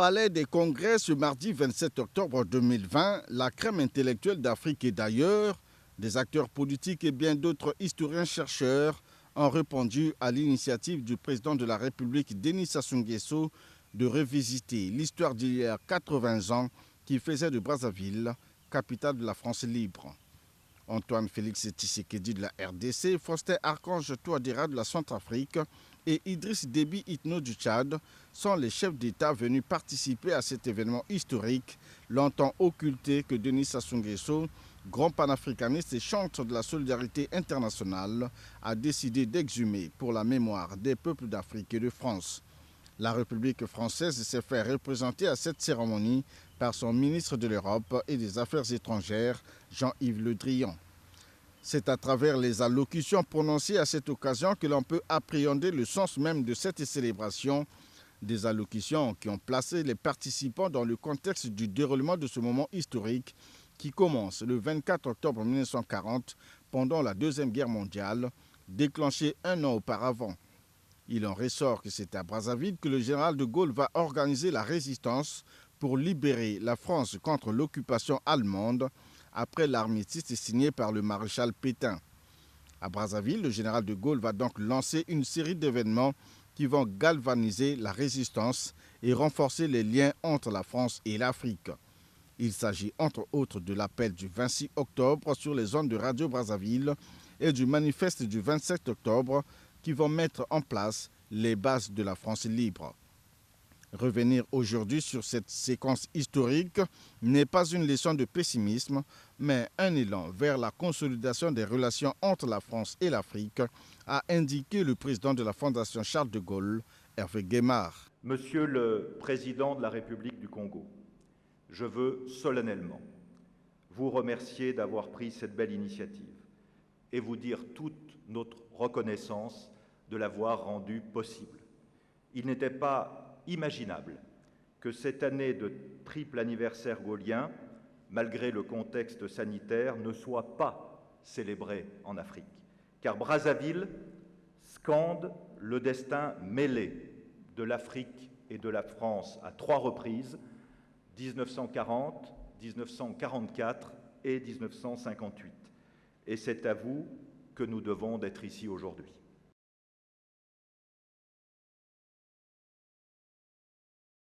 Palais des Congrès ce mardi 27 octobre 2020, la crème intellectuelle d'Afrique et d'ailleurs, des acteurs politiques et bien d'autres historiens-chercheurs ont répondu à l'initiative du président de la République Denis Sassou Nguesso de revisiter l'histoire d'il y a 80 ans qui faisait de Brazzaville, capitale de la France libre. Antoine Félix Tshisekedi de la RDC, Faustin Archange Touadéra de la Centrafrique et Idriss Déby Itno du Tchad sont les chefs d'État venus participer à cet événement historique, longtemps occulté que Denis Sassou Nguesso, grand panafricaniste et chantre de la solidarité internationale, a décidé d'exhumer pour la mémoire des peuples d'Afrique et de France. La République française s'est fait représenter à cette cérémonie par son ministre de l'Europe et des Affaires étrangères, Jean-Yves Le Drian. C'est à travers les allocutions prononcées à cette occasion que l'on peut appréhender le sens même de cette célébration, des allocutions qui ont placé les participants dans le contexte du déroulement de ce moment historique qui commence le 24 octobre 1940 pendant la Deuxième Guerre mondiale, déclenchée un an auparavant. Il en ressort que c'est à Brazzaville que le général de Gaulle va organiser la résistance pour libérer la France contre l'occupation allemande après l'armistice signé par le maréchal Pétain. À Brazzaville, le général de Gaulle va donc lancer une série d'événements qui vont galvaniser la résistance et renforcer les liens entre la France et l'Afrique. Il s'agit entre autres de l'appel du 26 octobre sur les ondes de Radio Brazzaville et du manifeste du 27 octobre qui vont mettre en place les bases de la France libre. Revenir aujourd'hui sur cette séquence historique n'est pas une leçon de pessimisme, mais un élan vers la consolidation des relations entre la France et l'Afrique, a indiqué le président de la Fondation Charles de Gaulle, Hervé Guémard. Monsieur le Président de la République du Congo, je veux solennellement vous remercier d'avoir pris cette belle initiative et vous dire toute notre reconnaissance de l'avoir rendue possible. Il n'était pas imaginable que cette année de triple anniversaire gaulien, malgré le contexte sanitaire, ne soit pas célébrée en Afrique. Car Brazzaville scande le destin mêlé de l'Afrique et de la France à 3 reprises, 1940, 1944 et 1958. Et c'est à vous que nous devons d'être ici aujourd'hui.